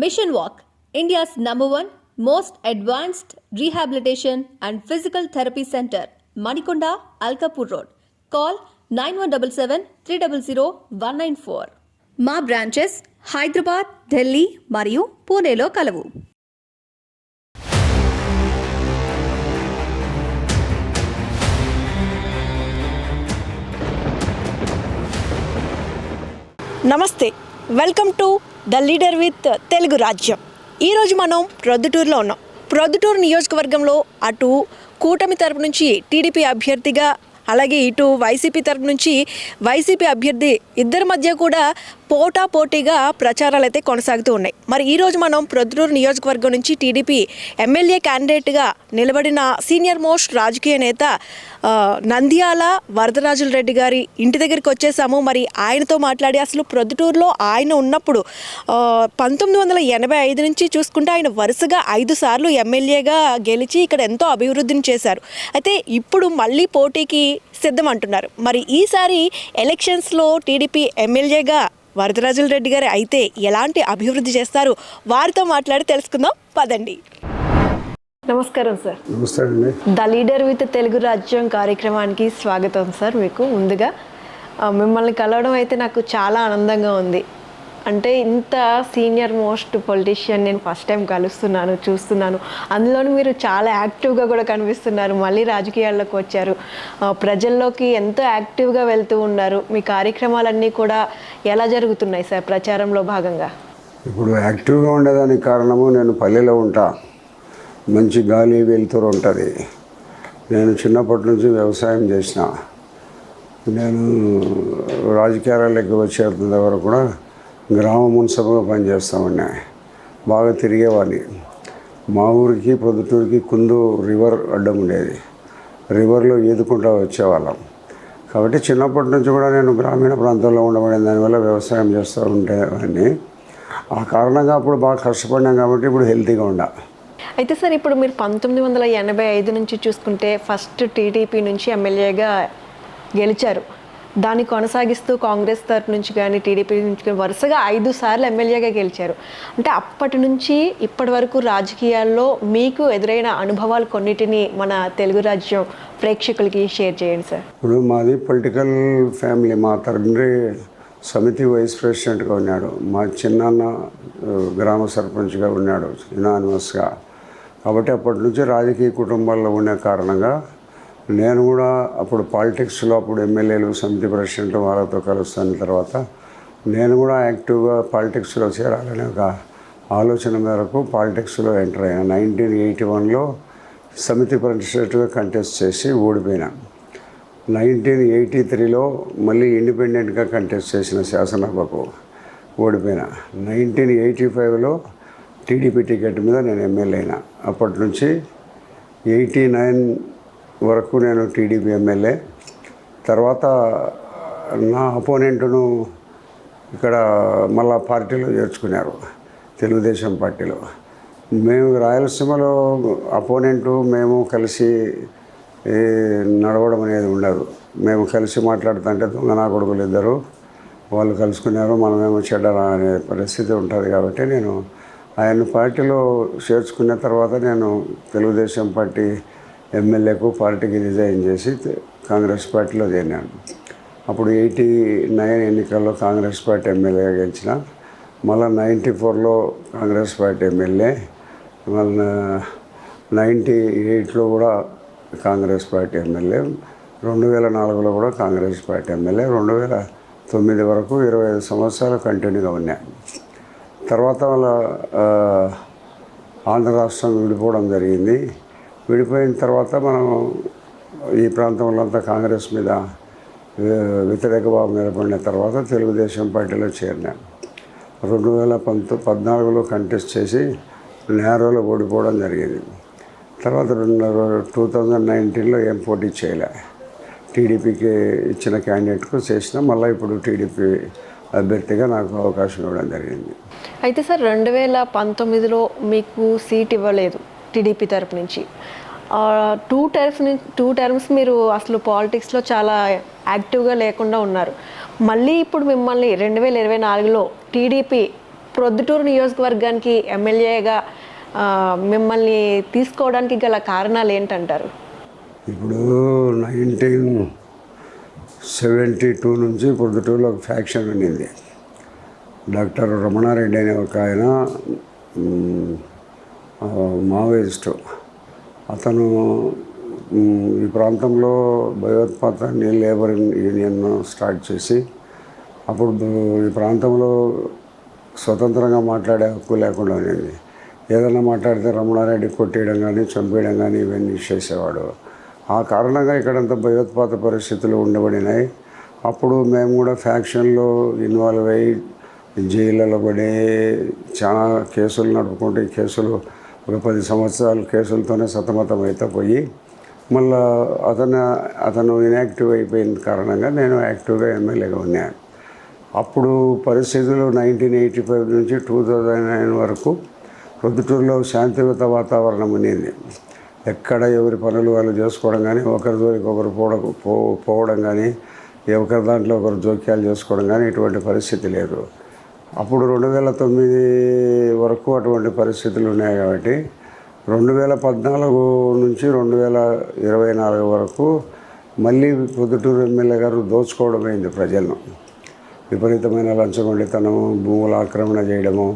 Mission Walk, India's #1 most advanced rehabilitation and physical therapy center, Manikonda, Alkapur Road. Call 9177 300 194. మా branches Hyderabad, Delhi మరియు పూణేలో కలవు. నమస్తే, welcome to the leader with Telugu రాజ్యం. ఈరోజు మనం ప్రొద్దుటూరులో ఉన్నాం. ప్రొద్దుటూరు నియోజకవర్గంలో అటు కూటమి తరపు నుంచి టీడీపీ అభ్యర్థిగా, అలాగే ఇటు వైసీపీ తరపు నుంచి వైసీపీ అభ్యర్థి ఇద్దరి మధ్య కూడా పోటాపోటీగా ప్రచారాలు అయితే కొనసాగుతూ ఉన్నాయి. మరి ఈరోజు మనం ప్రొద్దుటూరు నియోజకవర్గం నుంచి టీడీపీ ఎమ్మెల్యే క్యాండిడేట్గా నిలబడిన సీనియర్ మోస్ట్ రాజకీయ నేత నంద్యాల వరదరాజుల రెడ్డి గారి ఇంటి దగ్గరికి వచ్చేసాము. మరి ఆయనతో మాట్లాడి అసలు ప్రొద్దుటూరులో ఆయన ఉన్నప్పుడు 1985 నుంచి చూసుకుంటే ఆయన వరుసగా 5 సార్లు ఎమ్మెల్యేగా గెలిచి ఇక్కడ ఎంతో అభివృద్ధిని చేశారు. అయితే ఇప్పుడు మళ్ళీ పోటీకి సిద్ధం అంటున్నారు. మరి ఈసారి ఎలక్షన్స్లో టీడీపీ ఎమ్మెల్యేగా వరదరాజుల రెడ్డి గారు అయితే ఎలాంటి అభివృద్ధి చేస్తారు, వారితో మాట్లాడి తెలుసుకుందాం పదండి. నమస్కారం సార్. నమస్తే అండి. ద లీడర్ విత్ తెలుగు రాజ్యం కార్యక్రమానికి స్వాగతం సార్. మీకు ముందుగా మిమ్మల్ని కలవడం అయితే నాకు చాలా ఆనందంగా ఉంది. అంటే ఇంత సీనియర్ మోస్ట్ పొలిటీషియన్ నేను ఫస్ట్ టైం చూస్తున్నాను. అందులోనూ మీరు చాలా యాక్టివ్గా కూడా కనిపిస్తున్నారు. మళ్ళీ రాజకీయాల్లోకి వచ్చారు, ప్రజల్లోకి ఎంతో యాక్టివ్గా వెళ్తూ ఉన్నారు. మీ కార్యక్రమాలన్నీ కూడా ఎలా జరుగుతున్నాయి సార్ ప్రచారంలో భాగంగా? ఇప్పుడు యాక్టివ్గా ఉండేదానికి కారణము, నేను పల్లెలో ఉంటా, మంచి గాలి వెలుతురు ఉంటుంది. నేను చిన్నప్పటి నుంచి వ్యవసాయం చేసిన, నేను రాజకీయాలకి వచ్చేంత వరకు కూడా గ్రామ మున్సిపల్గా పనిచేస్తామన్నా, బాగా తిరిగేవాడిని. మా ఊరికి ప్రొద్దుటూరికి కుందు రివర్ అడ్డం ఉండేది, రివర్లో ఈదుకుంటూ వచ్చేవాళ్ళం. కాబట్టి చిన్నప్పటి నుంచి కూడా నేను గ్రామీణ ప్రాంతంలో ఉండబడిన దానివల్ల వ్యవసాయం చేస్తూ ఉండేవాడిని. ఆ కారణంగా అప్పుడు బాగా కష్టపడినాం కాబట్టి ఇప్పుడు హెల్తీగా ఉండా. అయితే సార్, ఇప్పుడు మీరు 1985 నుంచి చూసుకుంటే ఫస్ట్ టీడీపీ నుంచి ఎమ్మెల్యేగా గెలిచారు. దాన్ని కొనసాగిస్తూ కాంగ్రెస్ తరపు నుంచి కానీ టీడీపీ నుంచి కానీ వరుసగా 5 సార్లు ఎమ్మెల్యేగా గెలిచారు. అంటే అప్పటి నుంచి ఇప్పటి వరకు రాజకీయాల్లో మీకు ఎదురైన అనుభవాలు కొన్నిటిని మన తెలుగు రాజ్యం ప్రేక్షకులకి షేర్ చేయండి సార్. ఇప్పుడు మాది పొలిటికల్ ఫ్యామిలీ. మా తండ్రి సమితి వైస్ ప్రెసిడెంట్గా ఉన్నాడు, మా చిన్నాన్న గ్రామ సర్పంచ్గా ఉన్నాడు యునానిమస్గా. కాబట్టి అప్పటి నుంచి రాజకీయ కుటుంబాల్లో ఉండే కారణంగా నేను కూడా అప్పుడు పాలిటిక్స్లో, అప్పుడు ఎమ్మెల్యేలు సమితి ప్రెసిడెంట్ వాళ్ళతో కలుస్తున్న తర్వాత నేను కూడా యాక్టివ్గా పాలిటిక్స్లో చేరాలనే ఒక ఆలోచన మేరకు పాలిటిక్స్లో ఎంటర్ అయ్యాను. 1981లో సమితి ప్రెసిడెంట్గా కంటెస్ట్ చేసి ఓడిపోయినా. 1983లో మళ్ళీ ఇండిపెండెంట్గా కంటెస్ట్ చేసిన శాసనసభకు ఓడిపోయినా. 1985లో టీడీపీ టికెట్ మీద నేను ఎమ్మెల్యే అయినా. అప్పటి నుంచి 89 వరకు నేను టీడీపీ ఎమ్మెల్యే. తర్వాత నా అపోనెంట్ను ఇక్కడ మళ్ళా పార్టీలో చేర్చుకున్నారు, తెలుగుదేశం పార్టీలో. మేము రాయలసీమలో అపోనెంటు మేము కలిసి నడవడం అనేది ఉండదు. మేము కలిసి మాట్లాడుతుంటే దొంగ నా కొడుకులు ఇద్దరు వాళ్ళు కలుసుకున్నారు, మనమేమో చెడ్డరా అనే పరిస్థితి ఉంటుంది. కాబట్టి నేను ఆయన పార్టీలో చేర్చుకున్న తర్వాత నేను తెలుగుదేశం పార్టీ ఎమ్మెల్యేకు పార్టీకి రిజైన్ చేసి కాంగ్రెస్ పార్టీలో చేరినాను. అప్పుడు 89 ఎన్నికల్లో కాంగ్రెస్ పార్టీ ఎమ్మెల్యేగా గెలిచిన. మళ్ళీ 94లో కాంగ్రెస్ పార్టీ ఎమ్మెల్యే, మళ్ళీ 98లో కూడా కాంగ్రెస్ పార్టీ ఎమ్మెల్యే, 2004లో కూడా కాంగ్రెస్ పార్టీ ఎమ్మెల్యే, 2009 వరకు 25 సంవత్సరాలు కంటిన్యూగా ఉన్నాయి. తర్వాత వాళ్ళ ఆంధ్ర రాష్ట్రం విడిపోవడం జరిగింది. విడిపోయిన తర్వాత మనం ఈ ప్రాంతంలో అంతా కాంగ్రెస్ మీద వ్యతిరేక భావం ఏర్పడిన తర్వాత తెలుగుదేశం పార్టీలో చేరినాను. 2014లో కంటెస్ట్ చేసి నేరోలో ఓడిపోవడం జరిగింది. తర్వాత 2019లో ఏం పోటీ చేయలే, టీడీపీకి ఇచ్చిన క్యాండిడేట్కు చేసిన. మళ్ళీ ఇప్పుడు టీడీపీ అభ్యర్థిగా నాకు అవకాశం ఇవ్వడం జరిగింది. అయితే సార్, 2019లో మీకు సీట్ ఇవ్వలేదు టీడీపీ తరపు నుంచి. టూ టర్మ్స్ మీరు అసలు పాలిటిక్స్లో చాలా యాక్టివ్గా లేకుండా ఉన్నారు. మళ్ళీ ఇప్పుడు మిమ్మల్ని 2024లో టీడీపీ ప్రొద్దుటూరు నియోజకవర్గానికి ఎమ్మెల్యేగా మిమ్మల్ని తీసుకోవడానికి గల కారణాలు ఏంటంటారు? ఇప్పుడు 1972 నుంచి ప్రొద్దుటూరులో ఒక ఫ్యాక్షన్ ఉండింది. డాక్టర్ రమణారెడ్డి అనే ఒక ఆయన మావోయిస్టు. అతను ఈ ప్రాంతంలో భయోత్పాతాన్ని లేబర్ యూనియన్ స్టార్ట్ చేసి అప్పుడు ఈ ప్రాంతంలో స్వతంత్రంగా మాట్లాడే హక్కు లేకుండా ఉండింది. ఏదైనా మాట్లాడితే రమణారెడ్డి కొట్టేయడం కానీ చంపేయడం కానీ ఇవన్నీ చేసేవాడు. ఆ కారణంగా ఇక్కడంతా భయోత్పాత పరిస్థితులు ఉండబడినాయి. అప్పుడు మేము కూడా ఫ్యాక్షన్లో ఇన్వాల్వ్ అయ్యి జైళ్ళలో పడి చాలా కేసులు నడుపుకుంటే కేసులు ఒక 10 సంవత్సరాలు కేసులతోనే సతమతం అయితే పోయి మళ్ళా అతను ఇన్యాక్టివ్ అయిపోయిన కారణంగా నేను యాక్టివ్గా ఎమ్మెల్యేగా ఉన్నాను. అప్పుడు పరిస్థితులు 1985 నుంచి 2009 వరకు ప్రొద్దుటూరులో శాంతియుత వాతావరణం ఉండేది. ఎక్కడ ఎవరి పనులు వాళ్ళు చేసుకోవడం కానీ, ఒకరి జోలికి ఒకరు పోవడం కానీ, ఒకరి దాంట్లో ఒకరు జోక్యాలు చేసుకోవడం కానీ ఇటువంటి పరిస్థితి లేదు. అప్పుడు 2009 వరకు అటువంటి పరిస్థితులు ఉన్నాయి. కాబట్టి 2014 నుంచి 2024 వరకు మళ్ళీ ప్రొద్దుటూరు ఎమ్మెల్యే గారు దోచుకోవడం అయింది. ప్రజలను విపరీతమైన లంచగొండితనము, భూముల ఆక్రమణ చేయడము,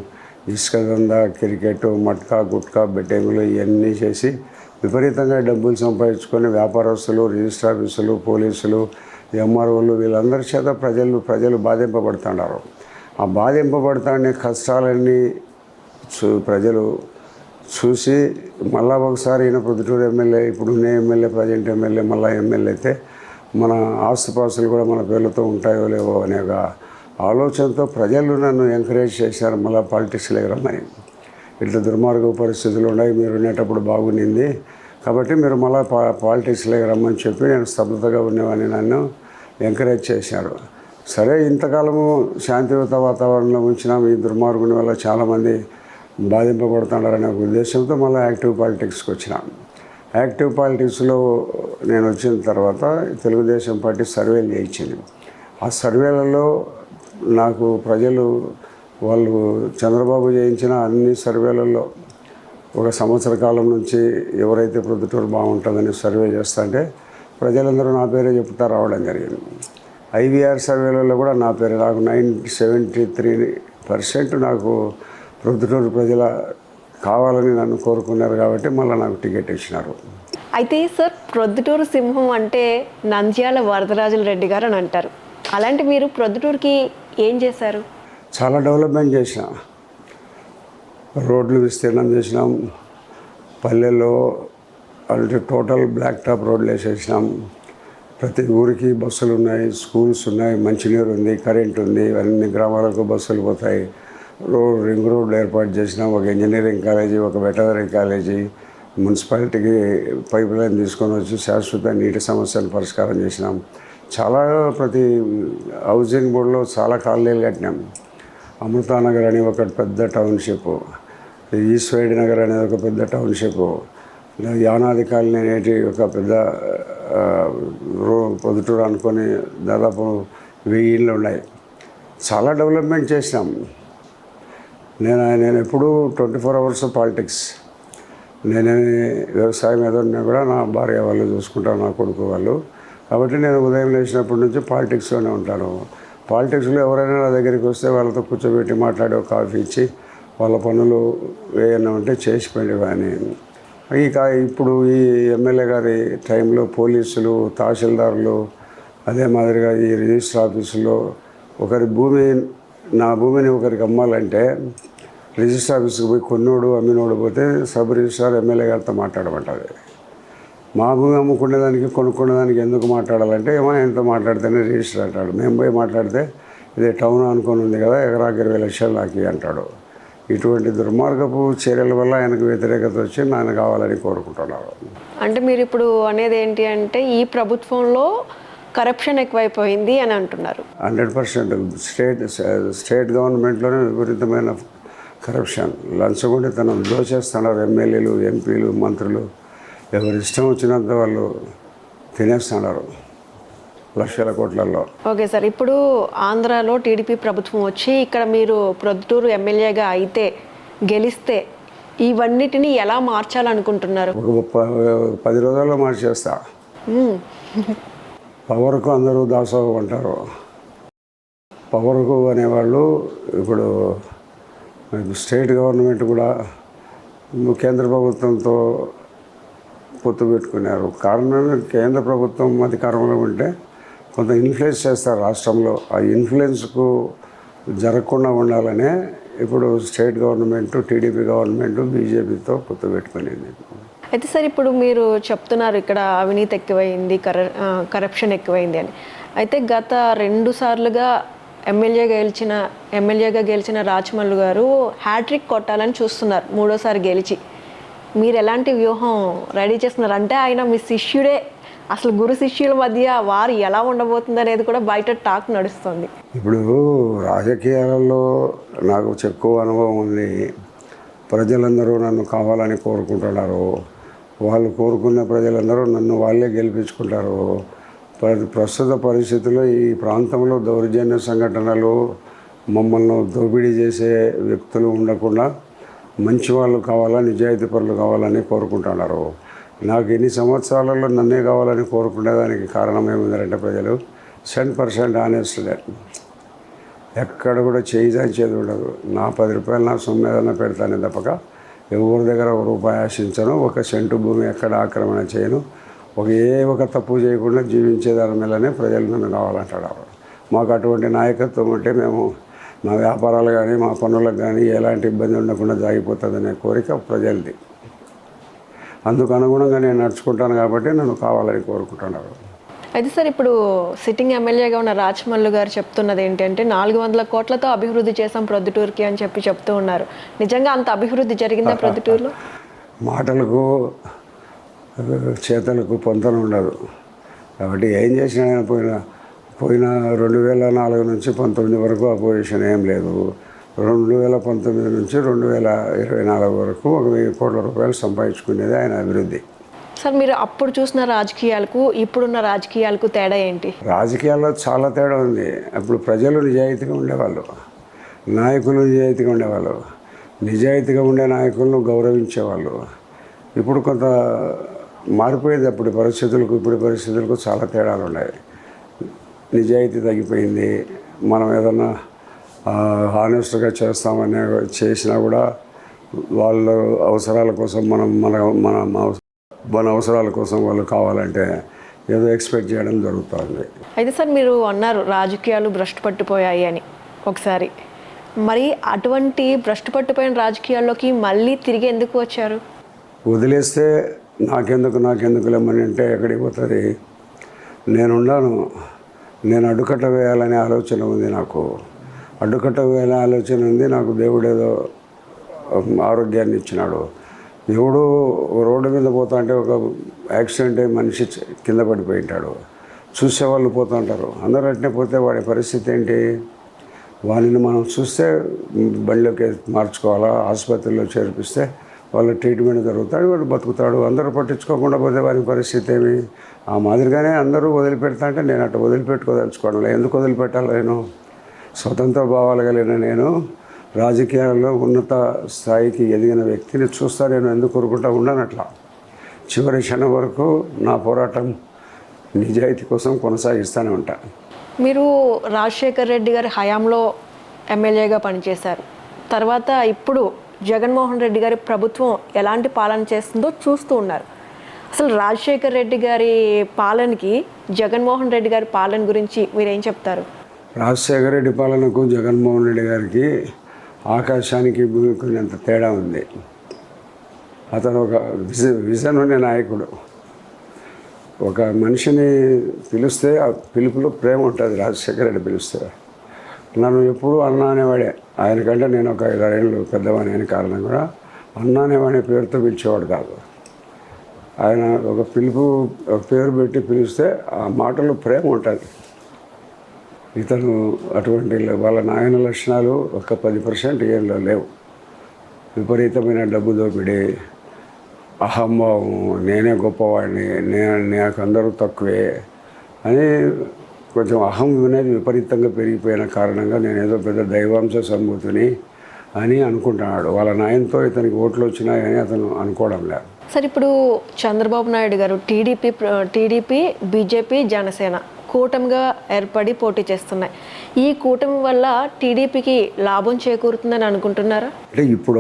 ఇసుక దందా, క్రికెట్, మట్కా, గుట్కా, బెట్టింగులు ఇవన్నీ చేసి విపరీతంగా డబ్బులు సంపాదించుకొని వ్యాపారస్తులు, రిజిస్టర్ ఆఫీసులు, పోలీసులు, ఎంఆర్ఓలు వీళ్ళందరి చేత ప్రజలు బాధింపబడుతున్నారు. ఆ బాధింపబడుతున్న కష్టాలన్నీ ప్రజలు చూసి మళ్ళా ఒకసారి ఈయన ప్రొద్దుటూరు ఎమ్మెల్యే, ఇప్పుడు ఉన్న ఎమ్మెల్యే, ప్రజెంట్ ఎమ్మెల్యే మళ్ళీ ఎమ్మెల్యే అయితే మన ఆస్తుపాస్తులు కూడా మన పేర్లతో ఉంటాయో లేవో అనే ఒక ఆలోచనతో ప్రజలు నన్ను ఎంకరేజ్ చేశారు మళ్ళీ పాలిటిక్స్లోకి రమ్మని. ఇట్లా దుర్మార్గ పరిస్థితులు ఉన్నాయి, మీరు ఉండేటప్పుడు బాగుండింది కాబట్టి మీరు మళ్ళీ పాలిటిక్స్లోకి రమ్మని చెప్పి నేను స్తబ్దతగా ఉండేవాడిని, నన్ను ఎంకరేజ్ చేశారు. సరే, ఇంతకాలము శాంతియుత వాతావరణంలో ఉంచినాం, ఈ దుర్మార్గుని వల్ల చాలామంది బాధింపబడుతున్నారనే ఉద్దేశంతో మళ్ళీ యాక్టివ్ పాలిటిక్స్కి వచ్చినాం. యాక్టివ్ పాలిటిక్స్లో నేను వచ్చిన తర్వాత తెలుగుదేశం పార్టీ సర్వేలు చేయించింది. ఆ సర్వేలలో నాకు ప్రజలు వాళ్ళు చంద్రబాబు చేయించిన అన్ని సర్వేలలో ఒక సంవత్సర కాలం నుంచి ఎవరైతే ప్రొద్దుటూరు బాగుంటుందని సర్వే చేస్తుంటే ప్రజలందరూ నా పేరే చెప్తా రావడం జరిగింది. ఐవీఆర్ సర్వేలలో కూడా నా పేరు, నాకు 73% నాకు ప్రొద్దుటూరు ప్రజల కావాలని నన్ను కోరుకున్నారు కాబట్టి మళ్ళీ నాకు టికెట్ ఇచ్చినారు. అయితే సార్, ప్రొద్దుటూరు సింహం అంటే నంద్యాల వరదరాజుల రెడ్డి గారు అని అంటారు. అలాంటి మీరు ప్రొద్దుటూరుకి ఏం చేశారు? చాలా డెవలప్మెంట్ చేసిన, రోడ్లు విస్తీర్ణం చేసినాం, పల్లెల్లో అంటే టోటల్ బ్లాక్ టాప్ రోడ్లు వేసేసినాం, ప్రతి ఊరికి బస్సులు ఉన్నాయి, స్కూల్స్ ఉన్నాయి, మంచినీరు ఉంది, కరెంట్ ఉంది, అన్ని గ్రామాలకు బస్సులు పోతాయి. రింగ్ రోడ్లు ఏర్పాటు చేసినాం, ఒక ఇంజనీరింగ్ కాలేజీ, ఒక వెటనరీ కాలేజీ, మున్సిపాలిటీకి పైప్ లైన్ తీసుకొని వచ్చి శాశ్వత నీటి సమస్యను పరిష్కారం చేసినాం. చాలా ప్రతి హౌసింగ్ బోర్డులో చాలా కాలనీలు కట్టినాం. అమృతానగర్ అని ఒక పెద్ద టౌన్షిప్, ఈశ్వరి నగర్ అనేది ఒక పెద్ద టౌన్షిప్, యానాది కాలనీ అనేటి ఒక పెద్ద పొద్దుటూరు అనుకొని దాదాపు 1000 ఇళ్ళు ఉన్నాయి. చాలా డెవలప్మెంట్ చేసినాం. నేను ఎప్పుడూ 24 అవర్స్ పాలిటిక్స్. నేనేమి వ్యవసాయం ఏదన్నా కూడా నా భార్య వాళ్ళు చూసుకుంటారు, నా కొడుకు వాళ్ళు. కాబట్టి నేను ఉదయం లేచినప్పటి నుంచి పాలిటిక్స్లోనే ఉంటాను. పాలిటిక్స్లో ఎవరైనా నా దగ్గరికి వస్తే వాళ్ళతో కూర్చోబెట్టి మాట్లాడి ఒక కాఫీ ఇచ్చి వాళ్ళ పనులు ఏమైనా ఉంటే చేసిపోయేవాడిని. ఇప్పుడు ఈ ఎమ్మెల్యే గారి టైంలో పోలీసులు, తహసీల్దారులు, అదే మాదిరిగా ఈ రిజిస్టర్ ఆఫీసులో నా భూమిని ఒకరికి అమ్మాలంటే రిజిస్టర్ ఆఫీస్కి పోయి కొన్నోడు అమ్మినోడు పోతే సబ్ రిజిస్ట్రార్ ఎమ్మెల్యే గారితో మాట్లాడమంటుంది. మా భూమి అమ్ముకునేదానికి కొనుక్కునేదానికి ఎందుకు మాట్లాడాలంటే ఎంత మాట్లాడితేనే రిజిస్టర్ అంటాడు. మేము పోయి మాట్లాడితే ఇది టౌన్ అనుకొని ఉంది కదా, ఎకరాకి 20 లక్షలు నాకు అంటాడు. ఇటువంటి దుర్మార్గపు చర్యల వల్ల ఆయనకు వ్యతిరేకత వచ్చి నాయన కావాలని కోరుకుంటున్నారు. అంటే మీరు ఇప్పుడు అనేది ఏంటి అంటే ఈ ప్రభుత్వంలో కరప్షన్ ఎక్కువైపోయింది అని అంటున్నారు. 100% స్టేట్ గవర్నమెంట్లోనే విపరీతమైన కరప్షన్, లంచగొండితనం దోచేస్తున్నారు. ఎమ్మెల్యేలు, ఎంపీలు, మంత్రులు ఎవరి ఇష్టం వచ్చినంత వాళ్ళు తినేస్తున్నారు. లక్షల కోట్లలో. ఓకే సార్, ఇప్పుడు ఆంధ్రాలో టీడీపీ ప్రభుత్వం వచ్చి ఇక్కడ మీరు ప్రొద్దుటూరు ఎమ్మెల్యేగా అయితే గెలిస్తే ఇవన్నిటిని ఎలా మార్చాలనుకుంటున్నారు? ఒక 10 రోజుల్లో మార్చేస్తా. పవర్కు అందరూ దాసోహం అంటారు. పవర్కు అనేవాళ్ళు ఇప్పుడు స్టేట్ గవర్నమెంట్ కూడా కేంద్ర ప్రభుత్వంతో పొత్తు పెట్టుకున్నారు. కారణం కేంద్ర ప్రభుత్వం అధికారంలో ఉంటే కొంత ఇన్ఫ్లుయెన్స్ చేస్తారు రాష్ట్రంలో. ఆ ఇన్ఫ్లుయెన్స్కు జరగకుండా ఉండాలనే ఇప్పుడు స్టేట్ గవర్నమెంట్, టీడీపీ గవర్నమెంట్ బీజేపీతో పొత్తు పెట్టుకునింది. అయితే సార్, ఇప్పుడు మీరు చెప్తున్నారు ఇక్కడ అవినీతి ఎక్కువైంది, కరప్షన్ ఎక్కువైంది అని. అయితే గత 2 సార్లుగా ఎమ్మెల్యేగా గెలిచిన రాచమల్లు గారు హ్యాట్రిక్ కొట్టాలని చూస్తున్నారు 3వ సారి గెలిచి. మీరు ఎలాంటి వ్యూహం రెడీ చేస్తున్నారు? అంటే ఆయన మీ శిష్యుడే, అసలు గురు శిష్యుల మధ్య వారు ఎలా ఉండబోతుంది అనేది కూడా బయట టాక్ నడుస్తుంది. ఇప్పుడు రాజకీయాలలో నాకు ఎక్కువ అనుభవం ఉంది. ప్రజలందరూ నన్ను కావాలని కోరుకుంటున్నారు. వాళ్ళు కోరుకున్న ప్రజలందరూ నన్ను వాళ్ళే గెలిపించుకుంటారు. ప్రస్తుత పరిస్థితుల్లో ఈ ప్రాంతంలో దౌర్జన్య సంఘటనలు, మమ్మల్ని దోపిడీ చేసే వ్యక్తులు ఉండకుండా మంచి వాళ్ళు కావాలా, నిజాయితీ పరులు కావాలని కోరుకుంటున్నారు. నాకు ఎన్ని సంవత్సరాలలో నన్నే కావాలని కోరుకునేదానికి కారణం ఏముందంటే ప్రజలు 100% ఆనెస్ట్. ఎక్కడ కూడా చేయించేది ఉండదు. నా 10 రూపాయలు నా సొమ్ము ఏదైనా పెడతానే తప్పక ఎవరి దగ్గర ₹1 ఆశించను. 1 సెంటు భూమి ఎక్కడ ఆక్రమణ చేయను. ఒక తప్పు చేయకుండా జీవించే దాని మీదనే ప్రజలు నన్ను కావాలంటాడు. మాకు అటువంటి నాయకత్వం ఉంటే మేము మా వ్యాపారాలు కానీ మా పనులకు కానీ ఎలాంటి ఇబ్బంది ఉండకుండా జాగిపోతుందనే కోరిక ప్రజలది. అందుకు అనుగుణంగా నేను నడుచుకుంటాను కాబట్టి నన్ను కావాలని కోరుకుంటున్నారు. అయితే సార్, ఇప్పుడు సిట్టింగ్ ఎమ్మెల్యేగా ఉన్న రాచమల్లు గారు చెప్తున్నది ఏంటంటే 400 కోట్లతో అభివృద్ధి చేసాం ప్రొద్దుటూరుకి అని చెప్తూ ఉన్నారు. నిజంగా అంత అభివృద్ధి జరిగిందా ప్రొద్దుటూరులో? మాటలకు చేతలకు పొంతన ఉండదు. కాబట్టి ఏం చేసినా పోయిన 2004 నుంచి 19 వరకు అపోజిషన్ ఏం లేదు. 2019 నుంచి 2024 వరకు ₹1,000 కోట్ల సంపాదించుకునేది ఆయన అభివృద్ధి. సార్, మీరు అప్పుడు చూసిన రాజకీయాలకు ఇప్పుడున్న రాజకీయాలకు తేడా ఏంటి? రాజకీయాల్లో చాలా తేడా ఉంది. అప్పుడు ప్రజలు నిజాయితీగా ఉండేవాళ్ళు, నాయకులు నిజాయితీగా ఉండేవాళ్ళు, నిజాయితీగా ఉండే నాయకులను గౌరవించేవాళ్ళు. ఇప్పుడు కొంత మారిపోయింది. అప్పుడు పరిస్థితులకు ఇప్పుడు పరిస్థితులకు చాలా తేడాలు ఉన్నాయి. నిజాయితీ తగ్గిపోయింది. మనం ఏదన్నా హానెస్ట్గా చేసినా కూడా వాళ్ళ అవసరాల కోసం మన అవసరాల కోసం వాళ్ళు కావాలంటే ఏదో ఎక్స్పెక్ట్ చేయడం జరుగుతుంది. అయితే సార్, మీరు అన్నారు రాజకీయాలు భ్రష్టు పట్టిపోయాయి అని ఒకసారి. మరి అటువంటి భ్రష్టు పట్టిపోయిన రాజకీయాల్లోకి మళ్ళీ తిరిగి ఎందుకు వచ్చారు? వదిలేస్తే నాకెందుకు లేమని అంటే ఎక్కడికి పోతుంది? నేనున్నాను. నేను అడ్డుకట్ట వేయాలనే ఆలోచన ఉంది. నాకు అడ్డుకట్ట వేయాలనే ఆలోచన ఉంది. నాకు దేవుడు ఏదో ఆరోగ్యాన్ని ఇచ్చినాడు. ఎవడు రోడ్డు మీద పోతా అంటే ఒక యాక్సిడెంట్ అయ్యి మనిషి కింద పడిపోయి ఉంటాడు. చూసేవాళ్ళు పోతూ ఉంటారు. అందరూ అట్నే పోతే వాడి పరిస్థితి ఏంటి? వాడిని మనం చూస్తే బండిలోకి మార్చుకోవాలా, ఆసుపత్రిలో చేర్పిస్తే వాళ్ళ ట్రీట్మెంట్ జరుగుతాడు, వాడు బతుకుతాడు. అందరూ పట్టించుకోకుండా పోతే వారి పరిస్థితి ఏమి? ఆ మాదిరిగానే అందరూ వదిలిపెడతా అంటే నేను అట్లా వదిలిపెట్టుకోదలుచుకోవడం. ఎందుకు వదిలిపెట్టాలి? నేను స్వతంత్ర భావాలు కలిగిన నేను రాజకీయాల్లో ఉన్నత స్థాయికి ఎదిగిన వ్యక్తిని చూస్తా. నేను ఎందుకు కోరుకుంటా ఉన్నాను అట్లా. చివరి క్షణం వరకు నా పోరాటం నిజాయితీ కోసం కొనసాగిస్తూనే ఉంటా. మీరు రాజశేఖర్ రెడ్డి గారి హయాంలో ఎమ్మెల్యేగా పనిచేశారు. తర్వాత ఇప్పుడు జగన్మోహన్ రెడ్డి గారి ప్రభుత్వం ఎలాంటి పాలన చేస్తుందో చూస్తూ ఉన్నారు. అసలు రాజశేఖర్ రెడ్డి గారి పాలనకి జగన్మోహన్ రెడ్డి గారి పాలన గురించి మీరేం చెప్తారు? రాజశేఖర రెడ్డి పాలనకు జగన్మోహన్ రెడ్డి గారికి ఆకాశానికి భూమికి అంత తేడా ఉంది. అతను ఒక విజన్ ఉండే నాయకుడు. ఒక మనిషిని పిలిస్తే ఆ పిలుపులో ప్రేమ ఉంటుంది. రాజశేఖర రెడ్డి పిలిస్తే నన్ను ఎప్పుడూ అన్న అనేవాడే. ఆయనకంటే నేను ఒక 5 ఏళ్ళు పెద్దవాడిని అయిన కారణం కూడా అన్న అనేవాడి పేరుతో పిలిచేవాడు కాదు. ఆయన ఒక పేరు పెట్టి పిలిస్తే ఆ మాటలో ప్రేమ ఉంటుంది. ఇతను అటువంటి వాళ్ళ నాయన లక్షణాలు ఒక 10% ఏళ్ళలో లేవు. విపరీతమైన డబ్బు దోపిడీ, అహంభావం, నేనే గొప్పవాడిని, నాకు అందరూ తక్కువే, అని కొంచెం అహం అనేది విపరీతంగా పెరిగిపోయిన కారణంగా నేను ఏదో పెద్ద దైవాంశ సంభూతిని అని అనుకుంటున్నాడు. వాళ్ళ నాయనతో ఇతనికి ఓట్లు వచ్చినాయని అతను అనుకోవడం లేదు. సార్, ఇప్పుడు చంద్రబాబు నాయుడు గారు టీడీపీ బీజేపీ జనసేన కూటమిగా ఏర్పడి పోటీ చేస్తున్నాయి. ఈ కూటమి వల్ల టీడీపీకి లాభం చేకూరుతుందని అనుకుంటున్నారా? అంటే ఇప్పుడు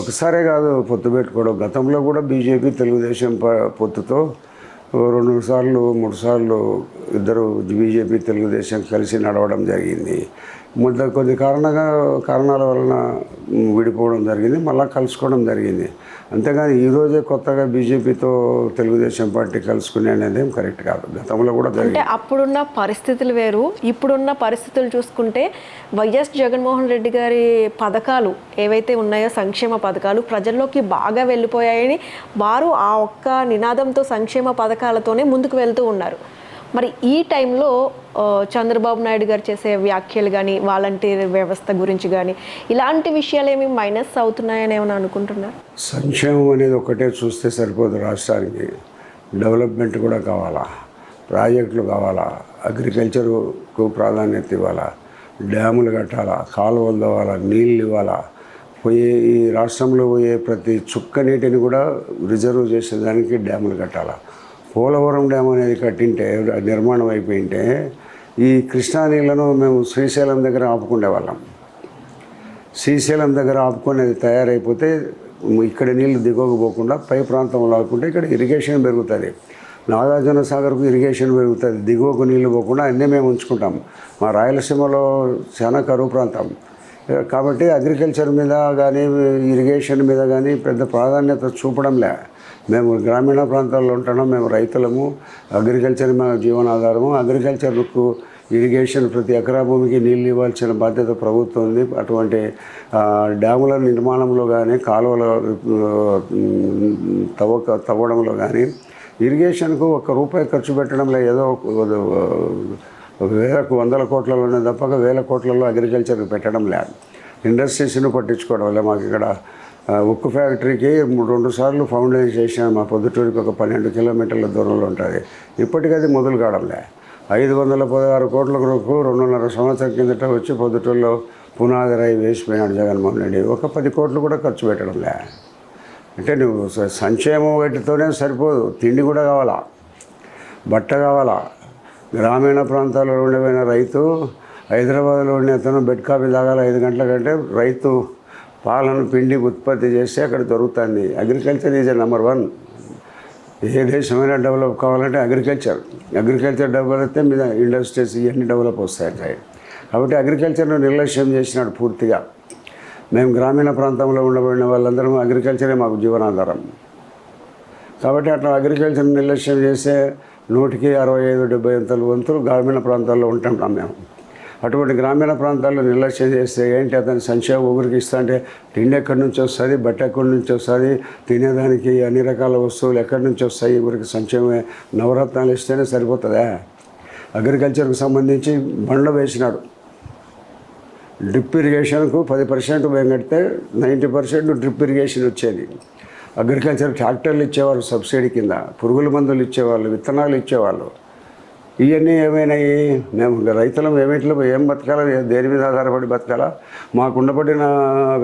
ఒకసారే కాదు పొత్తు పెట్టుకోవడం. గతంలో కూడా బీజేపీ తెలుగుదేశం పొత్తుతో 2 సార్లు 3 సార్లు ఇద్దరు బీజేపీ తెలుగుదేశం కలిసి నడవడం జరిగింది. కొన్ని కారణాల వలన విడిపోవడం జరిగింది, మళ్ళీ కలుసుకోవడం జరిగింది. అంతేగాని ఈరోజే కొత్తగా బీజేపీతో తెలుగుదేశం పార్టీ కలుసుకునే అనేది ఏం కరెక్ట్ కాదు. గతంలో కూడా జరిగింది. అంటే అప్పుడున్న పరిస్థితులు వేరు, ఇప్పుడున్న పరిస్థితులు చూసుకుంటే వైఎస్ జగన్మోహన్ రెడ్డి గారి పథకాలు ఏవైతే ఉన్నాయో సంక్షేమ పథకాలు ప్రజల్లోకి బాగా వెళ్ళిపోయాయని వారు ఆ ఒక్క నినాదంతో సంక్షేమ పథకాలతోనే ముందుకు వెళ్తూ ఉన్నారు. మరి ఈ టైంలో చంద్రబాబు నాయుడు గారు చేసే వ్యాఖ్యలు కానీ వాలంటీర్ వ్యవస్థ గురించి కానీ ఇలాంటి విషయాలు ఏమి మైనస్ అవుతున్నాయని ఏమైనా అనుకుంటున్నారు? సంక్షేమం అనేది ఒకటే చూస్తే సరిపోదు. రాష్ట్రానికి డెవలప్మెంట్ కూడా కావాలా, ప్రాజెక్టులు కావాలా, అగ్రికల్చర్కు ప్రాధాన్యత ఇవ్వాలా, డ్యాములు కట్టాలా, కాలువలు తవ్వాలా, నీళ్ళు ఇవ్వాలా, ఈ రాష్ట్రంలో పోయే ప్రతి చుక్క నీటిని కూడా రిజర్వ్ చేసేదానికి డ్యాములు కట్టాలా. పోలవరం డ్యామ్ అనేది కట్టింటే నిర్మాణం అయిపోయింటే ఈ కృష్ణా నీళ్లను మేము శ్రీశైలం దగ్గర ఆపుకునేవాళ్ళం. శ్రీశైలం దగ్గర ఆపుకునేది తయారైపోతే ఇక్కడ నీళ్లు దిగువకు పోకుండా పై ప్రాంతంలో ఆపుకుంటే ఇక్కడ ఇరిగేషన్ పెరుగుతుంది. నాగార్జున సాగర్కు ఇరిగేషన్ పెరుగుతుంది, దిగువకు నీళ్లు పోకుండా అన్నీ మేము ఉంచుకుంటాం. మా రాయలసీమలో చాలా కరువు ప్రాంతం కాబట్టి అగ్రికల్చర్ మీద కానీ ఇరిగేషన్ మీద కానీ పెద్ద ప్రాధాన్యత చూపడంలే. మేము గ్రామీణ ప్రాంతాల్లో ఉంటున్నాం, మేము రైతులము, అగ్రికల్చర్ మా జీవనాధారము. అగ్రికల్చర్కు ఇరిగేషన్ ప్రతి ఎకరా భూమికి నీళ్ళు ఇవ్వాల్సిన బాధ్యత ప్రభుత్వం ఉంది. అటువంటి డ్యాముల నిర్మాణంలో కానీ కాలువల తవ్వడంలో కానీ ఇరిగేషన్కు ₹1 ఖర్చు పెట్టడంలో ఏదో వందల కోట్లలోనే తప్పక వేల కోట్లలో అగ్రికల్చర్కి పెట్టడం లేదు. ఇండస్ట్రీస్ను పట్టించుకోవడం వల్ల మాకు ఇక్కడ ఉక్కు ఫ్యాక్టరీకి 2 సార్లు ఫౌండేషన్ చేసాం. మా పొద్దుటూరికి ఒక 12 కిలోమీటర్ల దూరంలో ఉంటుంది. ఇప్పటికది మొదలు కావడంలే. 516 కోట్ల వరకు 2.5 సంవత్సరం కిందట వచ్చి పొద్దుటూరులో పునాది రాయి వేసిపోయినాడు జగన్మోహన్ రెడ్డి. ఒక 10 కోట్లు కూడా ఖర్చు పెట్టడంలే. అంటే నువ్వు సంక్షేమం వాటితోనే సరిపోదు, తిండి కూడా కావాలా, బట్ట కావాలా. గ్రామీణ ప్రాంతాల్లో ఉండిపోయిన రైతు హైదరాబాద్లో ఉండే అతను బెడ్ కాఫీ తాగాలి 5 గంటల కంటే రైతు పాలను పిండి ఉత్పత్తి చేస్తే అక్కడ దొరుకుతుంది. Agriculture is number 1. ఏ దేశమైనా డెవలప్ కావాలంటే అగ్రికల్చర్ డెవలప్ అయితే మీద ఇండస్ట్రీస్ ఇవన్నీ డెవలప్ వస్తాయి. కాబట్టి అగ్రికల్చర్ను నిర్లక్ష్యం చేసినాడు పూర్తిగా. మేము గ్రామీణ ప్రాంతంలో ఉండబడిన వాళ్ళందరం అగ్రికల్చరే మాకు జీవనాధారం. కాబట్టి అట్లా అగ్రికల్చర్ని నిర్లక్ష్యం చేస్తే 100కి 65-70 వంతులు గ్రామీణ ప్రాంతాల్లో ఉంటుంటాం మేము. అటువంటి గ్రామీణ ప్రాంతాల్లో నిర్లక్ష్యం చేస్తే ఏంటి, అతని సంక్షేమ ఊరికి ఇస్తా అంటే తిండి ఎక్కడి నుంచి వస్తుంది, బట్ట ఎక్కడి నుంచి వస్తుంది, తినేదానికి అన్ని రకాల వస్తువులు ఎక్కడి నుంచి వస్తాయి, ఊరికి సంక్షేమ నవరత్నాలు ఇస్తేనే సరిపోతుందా? అగ్రికల్చర్కు సంబంధించి బండ్లు వేసినాడు. డ్రిప్ ఇరిగేషన్కు 10% మేము కడితే 90% డ్రిప్ ఇరిగేషన్ వచ్చేది. అగ్రికల్చర్ ట్రాక్టర్లు ఇచ్చేవాళ్ళు సబ్సిడీ కింద, పురుగుల మందులు ఇచ్చేవాళ్ళు, విత్తనాలు ఇచ్చేవాళ్ళు. ఇవన్నీ ఏమైనాయి? మేము రైతులం ఏం బతకాలా, దేని మీద ఆధారపడి బతకాలా? మాకు ఉండబడిన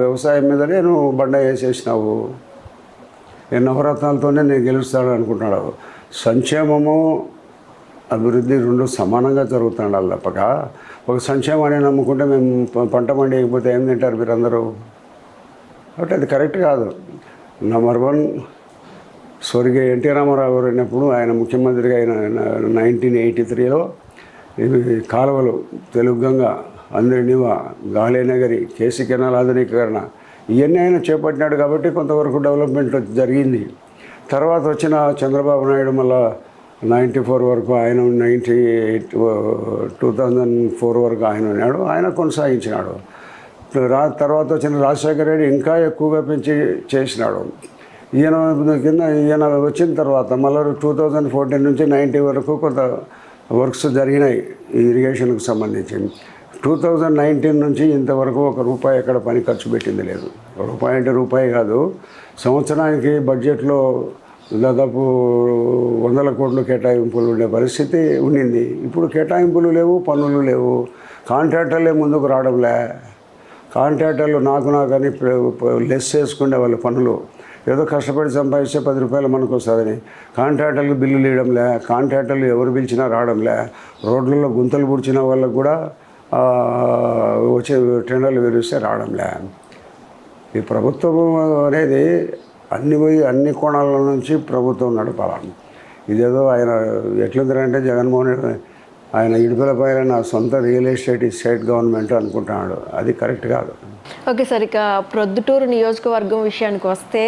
వ్యవసాయం మీదనే నువ్వు బండ వేసేసినావు. నవరత్నాలతోనే నేను గెలుస్తాడు అనుకుంటున్నాడు. సంక్షేమము అభివృద్ధి 2 సమానంగా జరుగుతున్నాడు తప్పక ఒక సంక్షేమాన్ని నమ్ముకుంటే మేము పంట పండియకపోతే ఏం తింటారు మీరందరూ? కాబట్టి అది కరెక్ట్ కాదు. నెంబర్ 1 స్వర్గీయ ఎన్టీ రామారావు గారు అయినప్పుడు ఆయన ముఖ్యమంత్రిగా అయిన 1983లో కాలువలు తెలుగుగంగ, అందరినివ, గాలేనగరి, కేసీ కెనాల్ ఆధునీకరణ ఇవన్నీ ఆయన చేపట్టినాడు. కాబట్టి కొంతవరకు డెవలప్మెంట్ జరిగింది. తర్వాత వచ్చిన చంద్రబాబు నాయుడు మళ్ళా 94 వరకు ఆయన 2004 వరకు ఆయన ఉన్నాడు. ఆయన కొనసాగించినాడు. తర్వాత వచ్చిన రాజశేఖర రెడ్డి ఇంకా ఎక్కువగా పెంచి చేసినాడు. ఈయన వచ్చిన తర్వాత మళ్ళీ 2014 నుంచి 90 వరకు కొంత వర్క్స్ జరిగినాయి ఈ ఇరిగేషన్కు సంబంధించి. 2019 నుంచి ఇంతవరకు ₹1 ఎక్కడ పని ఖర్చు పెట్టింది లేదు. రూపాయి అంటే రూపాయి కాదు, సంవత్సరానికి బడ్జెట్లో దాదాపు 100 కోట్లు కేటాయింపులు ఉండే పరిస్థితి ఉండింది. ఇప్పుడు కేటాయింపులు లేవు, పన్నులు లేవు, కాంట్రాక్టర్లే ముందుకు రావడంలే. కాంట్రాక్టర్లు నాకని లెస్ చేసుకునే వాళ్ళు పనులు, ఏదో కష్టపడి సంపాదిస్తే 10 రూపాయలు మనకు వస్తుందని కాంట్రాక్టర్లు బిల్లులు ఇవ్వడంలే. కాంట్రాక్టర్లు ఎవరు పిలిచినా రావడంలే. రోడ్లలో గుంతలు పూడ్చిన వాళ్ళకు కూడా వచ్చే టెండర్లు విరిస్తే రావడంలే. ఈ ప్రభుత్వం అనేది అన్ని కోణాల నుంచి ప్రభుత్వం నడపాలి. ఇదేదో ఆయన ఎట్లుందంటే జగన్మోహన్ రెడ్డి ఆయన ఇడుపులపైన నా సొంత రియల్ ఎస్టేట్ స్టేట్ గవర్నమెంట్ అనుకుంటున్నాడు. అది కరెక్ట్ కాదు. ఓకే సార్, ఇక ప్రొద్దుటూరు నియోజకవర్గం విషయానికి వస్తే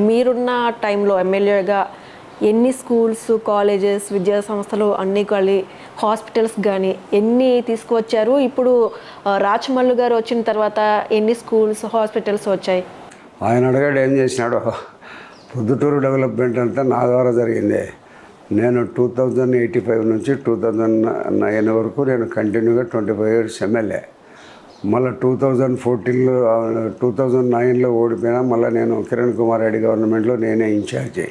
మీరున్న టైంలో ఎమ్మెల్యేగా ఎన్ని స్కూల్స్, కాలేజెస్, విద్యా సంస్థలు అన్నీ కలిసి హాస్పిటల్స్ కానీ ఎన్ని తీసుకువచ్చారు? ఇప్పుడు రాచమల్లు గారు వచ్చిన తర్వాత ఎన్ని స్కూల్స్, హాస్పిటల్స్ వచ్చాయి? ఆయన అడగాడు ఏం చేసినాడో. ప్రొద్దుటూరు డెవలప్మెంట్ అంతా నా ద్వారా జరిగింది. నేను 2085 నుంచి 2009 వరకు నేను కంటిన్యూగా 25 years ఎమ్మెల్యే. మళ్ళీ 2009లో ఓడిపోయినా మళ్ళీ నేను కిరణ్ కుమార్ రెడ్డి గవర్నమెంట్లో నేనే ఇన్ఛార్జి.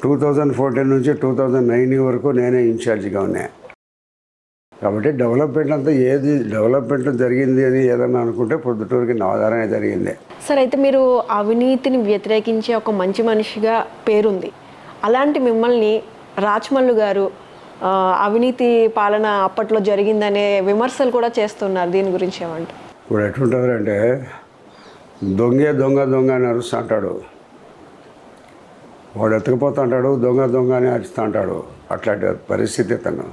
2014 నుంచి 2009 వరకు నేనే ఇన్ఛార్జిగా ఉన్నా. కాబట్టి డెవలప్మెంట్ అంతా ఏది డెవలప్మెంట్ జరిగింది అని ఏదన్నా అనుకుంటే ప్రొద్దుటూరుకి నా ఆధారమే జరిగింది. సార్, అయితే మీరు అవినీతిని వ్యతిరేకించే ఒక మంచి మనిషిగా పేరుంది. అలాంటి మిమ్మల్ని రాచమల్లు గారు అవినీతి పాలన అప్పట్లో జరిగిందనే విమర్శలు కూడా చేస్తున్నారు. దీని గురించి ఏమంటారు? ఇప్పుడు ఎట్లుంటుందంటే దొంగ అని అరుస్తూ అంటాడు, వాడు ఎత్తుకుపోతూ అంటాడు, దొంగ అని అరుస్తూ అంటాడు. అట్లాంటి పరిస్థితి తను.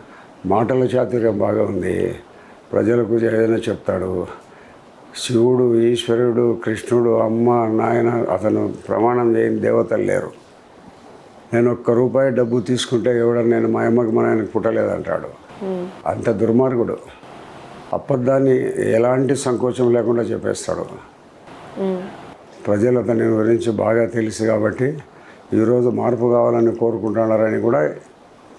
మాటల చాతుర్యం బాగా ఉంది. ప్రజలకు ఏదైనా చెప్తాడు. శివుడు, ఈశ్వరుడు, కృష్ణుడు, అమ్మ, నాయన అతను ప్రమాణం చేయని దేవతలు లేరు. నేను ₹1 డబ్బు తీసుకుంటే ఎవడన్నా నేను మా అమ్మకి మా నాయనకి పుట్టలేదంటాడు. అంత దుర్మార్గుడు. అబద్ధాన్ని ఎలాంటి సంకోచం లేకుండా చెప్పేస్తాడు. ప్రజలు అతని గురించి బాగా తెలుసు కాబట్టి ఈరోజు మార్పు కావాలని కోరుకుంటున్నారని కూడా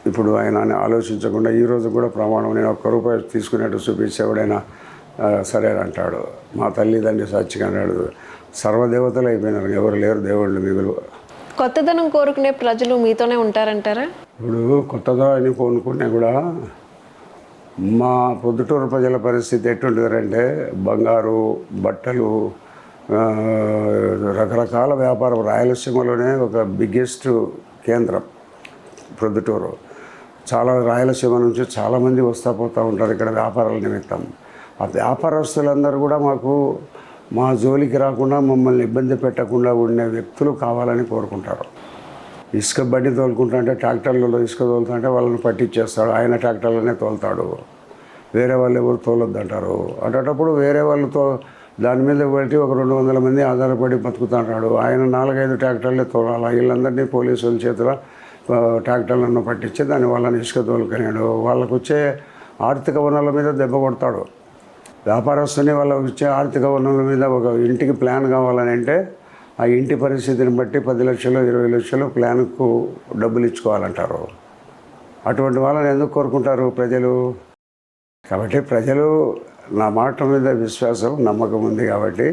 ఇప్పుడు ఆయన ఆలోచించకుండా ఈరోజు కూడా ప్రమాణం నేను ₹1 తీసుకునేట్టు చూపించి ఎవడైనా సరే అంటాడు. మా తల్లిదండ్రి సాక్షిగా అన్నాడు. సర్వదేవతలు అయిపోయినారు, ఎవరు లేరు దేవుళ్ళు మిగులు. కొత్తదనం కోరుకునే ప్రజలు మీతోనే ఉంటారంటారా? ఇప్పుడు కొత్తదనం కోరుకునే కూడా మా ప్రొద్దుటూరు ప్రజల పరిస్థితి ఎట్టుంటుందంటే బంగారు, బట్టలు, రకరకాల వ్యాపారం. రాయలసీమలోనే ఒక బిగ్గెస్ట్ కేంద్రం ప్రొద్దుటూరు. చాలా రాయలసీమ నుంచి చాలామంది వస్తూ పోతూ ఉంటారు ఇక్కడ వ్యాపారాల నిమిత్తం. ఆ వ్యాపారస్తులందరూ కూడా మా జోలికి రాకుండా మమ్మల్ని ఇబ్బంది పెట్టకుండా ఉండే వ్యక్తులు కావాలని కోరుకుంటారు. ఇసుక బండి తోలుకుంటుంటే ట్రాక్టర్లలో ఇసుక తోలుతుంటే వాళ్ళని పట్టించేస్తాడు. ఆయన ట్రాక్టర్లోనే తోలుతాడు. వేరే వాళ్ళు ఎవరు తోలొద్దంటారు. అటప్పుడు వేరే వాళ్ళతో దాని మీద పెట్టి ఒక 200 మంది ఆధారపడి బతుకుతుంటాడు. ఆయన 4-5 ట్రాక్టర్లే తోలాలి. వీళ్ళందరినీ పోలీసుల చేతిలో ట్రాక్టర్లను పట్టించి దాని వాళ్ళని ఇసుక తోలుకున్నాడు. వాళ్ళకు వచ్చే ఆర్థిక వనరుల మీద దెబ్బ కొడతాడు. వ్యాపారస్తుని వాళ్ళకు వచ్చే ఆర్థిక వనరుల మీద ఒక ఇంటికి ప్లాన్ కావాలని అంటే ఆ ఇంటి పరిస్థితిని బట్టి 10 లక్షలు 20 లక్షలు ప్లాన్కు డబ్బులు ఇచ్చుకోవాలంటారు. అటువంటి వాళ్ళని ఎందుకు కోరుకుంటారు ప్రజలు? కాబట్టి ప్రజలు నా మాట మీద విశ్వాసం, నమ్మకం ఉంది కాబట్టి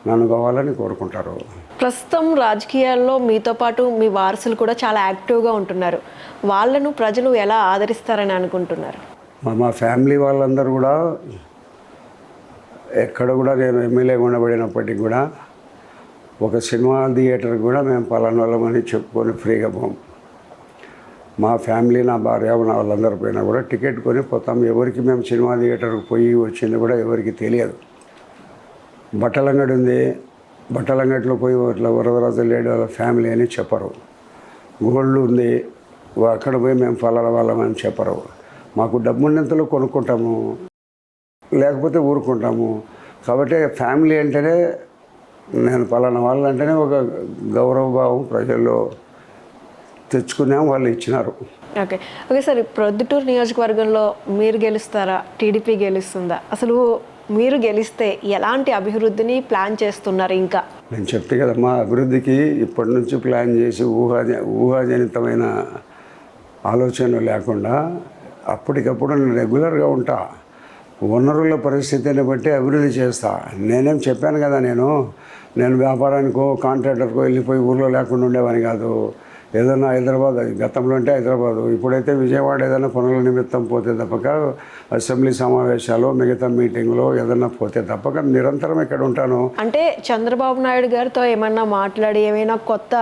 నన్ను కావాలని కోరుకుంటారు. ప్రస్తుతం రాజకీయాల్లో మీతో పాటు మీ వారసులు కూడా చాలా యాక్టివ్గా ఉంటున్నారు. వాళ్ళను ప్రజలు ఎలా ఆదరిస్తారని అనుకుంటున్నారు? మా ఫ్యామిలీ వాళ్ళందరూ కూడా ఎక్కడ కూడా నేను ఎమ్మెల్యేగా ఉండబడినప్పటికీ కూడా ఒక సినిమా థియేటర్కి కూడా మేము పలానా వాళ్ళమని చెప్పుకొని ఫ్రీగా పోం. మా ఫ్యామిలీ, నా భార్య, నా వాళ్ళందరూ పోయినా కూడా టికెట్ కొని పోతాం. ఎవరికి మేము సినిమా థియేటర్కి పోయి వచ్చింది కూడా ఎవరికి తెలియదు. బట్టలంగడి ఉంది, బట్టలంగడిలో పోయి ఇట్లా వరదరాజు లేడు వాళ్ళ ఫ్యామిలీ అని చెప్పరు. గోల్డ్ ఉంది, అక్కడ పోయి మేము ఫలానా వాళ్ళమని చెప్పరు. మాకు డబ్బున్నంతలో కొనుక్కుంటాము, లేకపోతే ఊరుకుంటాము. కాబట్టి ఫ్యామిలీ అంటేనే నేను పలానా వాళ్ళు అంటేనే ఒక గౌరవభావం ప్రజల్లో తెచ్చుకున్నాం, వాళ్ళు ఇచ్చినారు. ఓకే సార్, ప్రొద్దుటూరు నియోజకవర్గంలో మీరు గెలుస్తారా, టీడీపీ గెలుస్తుందా? అసలు మీరు గెలిస్తే ఎలాంటి అభివృద్ధిని ప్లాన్ చేస్తున్నారు? ఇంకా నేను చెప్తే కదమ్మా, అభివృద్ధికి ఇప్పటి నుంచి ప్లాన్ చేసి ఊహాజనితమైన ఆలోచనలు లేకుండా అప్పటికప్పుడు నేను రెగ్యులర్గా ఉంటా. వనరుల పరిస్థితిని బట్టి అభివృద్ధి చేస్తా. నేనేం చెప్పాను కదా, నేను వ్యాపారానికో కాంట్రాక్టర్కో వెళ్ళిపోయి ఊళ్ళో లేకుండా ఉండేవాని కాదు. ఏదైనా హైదరాబాద్, గతంలో అంటే హైదరాబాదు, ఇప్పుడైతే విజయవాడ ఏదైనా పనుల నిమిత్తం పోతే తప్పక, అసెంబ్లీ సమావేశాలు, మిగతా మీటింగ్లో ఏదైనా పోతే తప్పక నిరంతరం ఇక్కడ ఉంటాను. అంటే చంద్రబాబు నాయుడు గారితో ఏమన్నా మాట్లాడి ఏమైనా కొత్త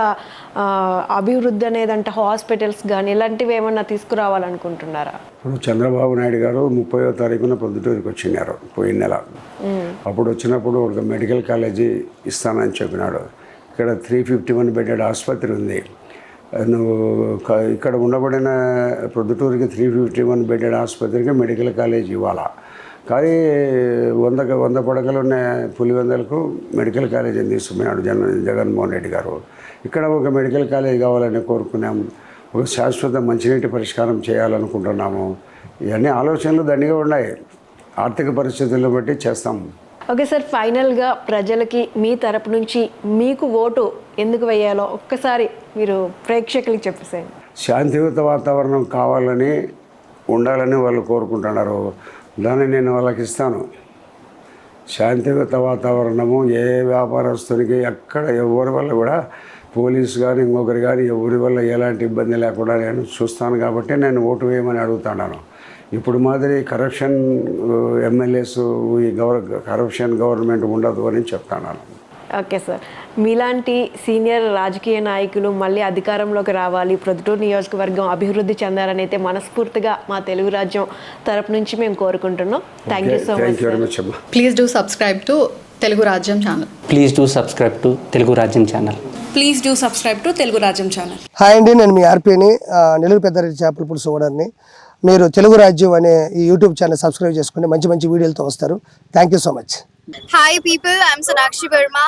అభివృద్ధి అనేది అంటే హాస్పిటల్స్ కానీ ఇలాంటివి ఏమన్నా తీసుకురావాలనుకుంటున్నారా? ఇప్పుడు చంద్రబాబు నాయుడు గారు 30వ తారీఖున ప్రొద్దుటూరుకి వచ్చినారు పోయిన నెల. అప్పుడు వచ్చినప్పుడు ఒక మెడికల్ కాలేజీ ఇస్తానని చెప్పినాడు. ఇక్కడ 351 బెడెడ్ ఆసుపత్రి ఉంది. నువ్వు ఇక్కడ ఉండబడిన ప్రొద్దుటూరుకి 351 బెడెడ్ ఆసుపత్రికి మెడికల్ కాలేజ్ ఇవ్వాలా. కానీ 100 పడకలున్న పులివెందులకు మెడికల్ కాలేజీని తీసుకున్నాడు జగన్మోహన్ రెడ్డి గారు. ఇక్కడ ఒక మెడికల్ కాలేజ్ కావాలని కోరుకున్నాము. ఒక శాశ్వత మంచినీటి పరిష్కారం చేయాలనుకుంటున్నాము. ఇవన్నీ ఆలోచనలు దండిగా ఉన్నాయి. ఆర్థిక పరిస్థితులను బట్టి చేస్తాము. ఓకే సార్, ఫైనల్గా ప్రజలకి మీ తరపు నుంచి మీకు ఓటు ఎందుకు వేయాలో ఒక్కసారి మీరు ప్రేక్షకులకి చెప్పేసేయండి. శాంతియుత వాతావరణం కావాలని, ఉండాలని వాళ్ళు కోరుకుంటున్నారు. దాన్ని నేను వాళ్ళకి ఇస్తాను. శాంతియుత వాతావరణము ఏ వ్యాపారస్తునికి ఎక్కడ ఎవరి వల్ల కూడా పోలీసు కానీ ఇంకొకరు కానీ ఎవరి వల్ల ఎలాంటి ఇబ్బంది లేకుండా నేను చూస్తాను. కాబట్టి నేను ఓటు వేయమని అడుగుతున్నాను. ఇప్పుడు మాదిరి కరప్షన్ ఎమ్మెల్యేస్, ఈ కరప్షన్ గవర్నమెంట్ ఉండదు అని చెప్తున్నాను. ఓకే సార్, మీలాంటి సీనియర్ రాజకీయ నాయకులు మళ్ళీ అధికారంలోకి రావాలి, ప్రొద్దుటూరు నియోజకవర్గం అభివృద్ధి చెందాలని అయితే మనస్ఫూర్తిగా మా తెలుగు రాజ్యం తరపు నుంచి మేము కోరుకుంటున్నాం. Thank you so much. Please do subscribe to Telugu Rajyam channel. Please do subscribe to Telugu Rajyam channel. Please do subscribe to Telugu Rajyam channel. Hi అండి, నేను మీ ఆర్పీని, నెల్లూరు పెద్దారెడ్డి చేపల పులుసు ఓనర్ని. మీరు తెలుగు రాజ్యం అనే ఈ యూట్యూబ్ ఛానల్ సబ్స్క్రైబ్ చేసుకుని మంచి మంచి వీడియోలతో వస్తారు. Thank you so much. Hi people, I'm Sonakshi Verma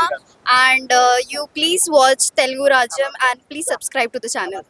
and you please watch Telugu Rajyam and please subscribe to the channel.